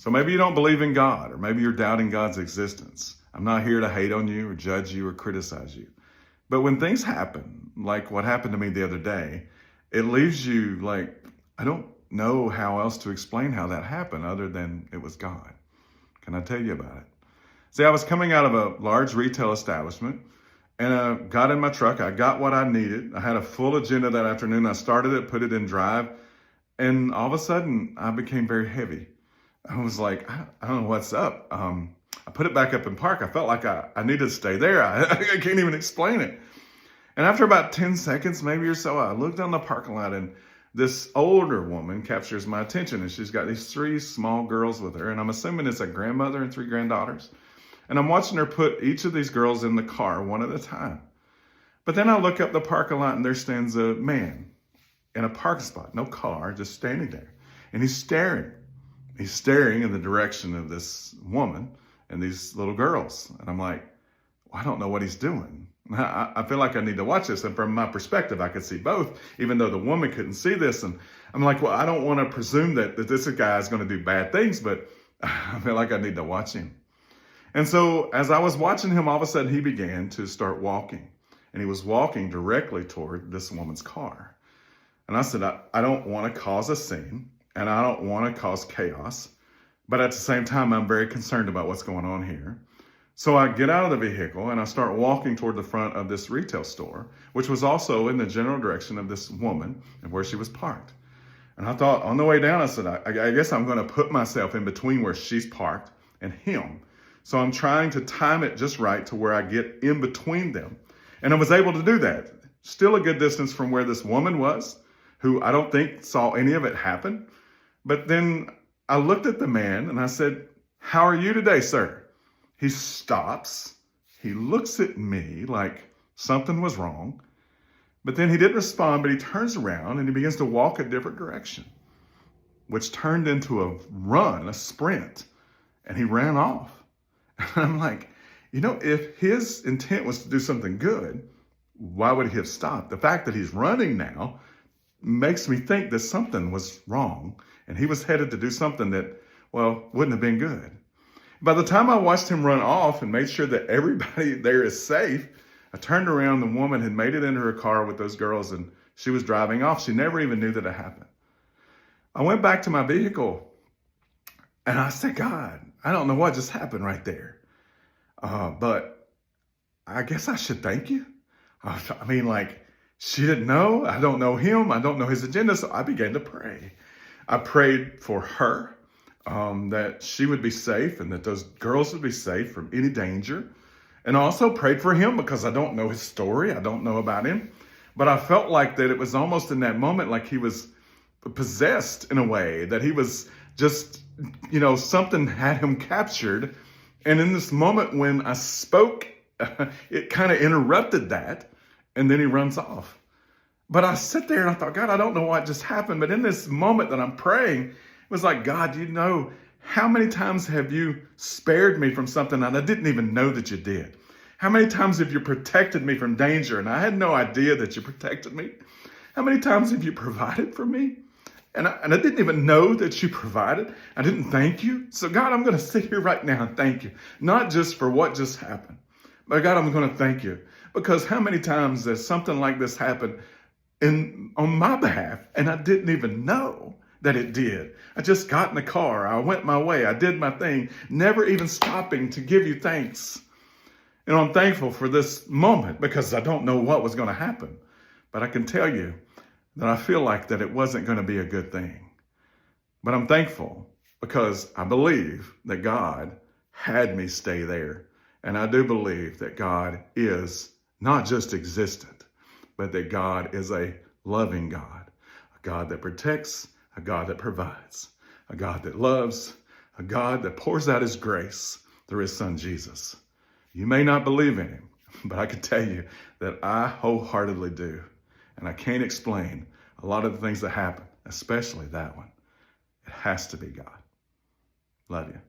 So maybe you don't believe in God, or maybe you're doubting God's existence. I'm not here to hate on you or judge you or criticize you. But when things happen, like what happened to me the other day, it leaves you like, I don't know how else to explain how that happened other than it was God. Can I tell you about it? See, I was coming out of a large retail establishment and I got in my truck. I got what I needed. I had a full agenda that afternoon. I started it, put it in drive, and all of a sudden I became very heavy. I was like, I don't know what's up. I put it back up in park. I felt like I needed to stay there. I can't even explain it. And after about 10 seconds, maybe or so, I looked down the parking lot and this older woman captures my attention, and she's got these 3 small girls with her. And I'm assuming it's a grandmother and 3 granddaughters. And I'm watching her put each of these girls in the car one at a time. But then I look up the parking lot and there stands a man in a parking spot, no car, just standing there. And he's staring. He's staring in the direction of this woman and these little girls. And I'm like, well, I don't know what he's doing. I feel like I need to watch this. And from my perspective, I could see both, even though the woman couldn't see this. And I'm like, well, I don't want to presume that this guy is going to do bad things, but I feel like I need to watch him. And so as I was watching him, all of a sudden he began to start walking. And he was walking directly toward this woman's car. And I said, I don't want to cause a scene and I don't want to cause chaos. But at the same time, I'm very concerned about what's going on here. So I get out of the vehicle and I start walking toward the front of this retail store, which was also in the general direction of this woman and where she was parked. And I thought on the way down, I said, I guess I'm going to put myself in between where she's parked and him. So I'm trying to time it just right to where I get in between them. And I was able to do that. Still a good distance from where this woman was, who I don't think saw any of it happen. But then I looked at the man and I said, how are you today, sir? He stops. He looks at me like something was wrong. But then he didn't respond, but he turns around and he begins to walk a different direction, which turned into a run, a sprint, and he ran off. And I'm like, if his intent was to do something good, why would he have stopped? The fact that he's running now makes me think that something was wrong and he was headed to do something that, wouldn't have been good. By the time I watched him run off and made sure that everybody there is safe, I turned around, the woman had made it into her car with those girls and she was driving off. She never even knew that it happened. I went back to my vehicle and I said, God, I don't know what just happened right there. But I guess I should thank you. She didn't know. I don't know him. I don't know his agenda. So I began to pray. I prayed for her, that she would be safe and that those girls would be safe from any danger. And I also prayed for him because I don't know his story. I don't know about him. But I felt like that it was almost in that moment like he was possessed in a way, that he was just, something had him captured. And in this moment when I spoke, it kind of interrupted that. And then he runs off. But I sit there and I thought, God, I don't know what just happened. But in this moment that I'm praying, it was like, God, how many times have you spared me from something that I didn't even know that you did? How many times have you protected me from danger and I had no idea that you protected me? How many times have you provided for me? And I didn't even know that you provided. I didn't thank you. So God, I'm going to sit here right now and thank you. Not just for what just happened, but God, I'm going to thank you. Because how many times has something like this happened on my behalf and I didn't even know that it did. I just got in the car. I went my way. I did my thing, never even stopping to give you thanks. And I'm thankful for this moment because I don't know what was going to happen. But I can tell you that I feel like that it wasn't going to be a good thing. But I'm thankful because I believe that God had me stay there. And I do believe that God is not just existent, but that God is a loving God, a God that protects, a God that provides, a God that loves, a God that pours out his grace through his son, Jesus. You may not believe in him, but I can tell you that I wholeheartedly do. And I can't explain a lot of the things that happen, especially that one. It has to be God. Love you.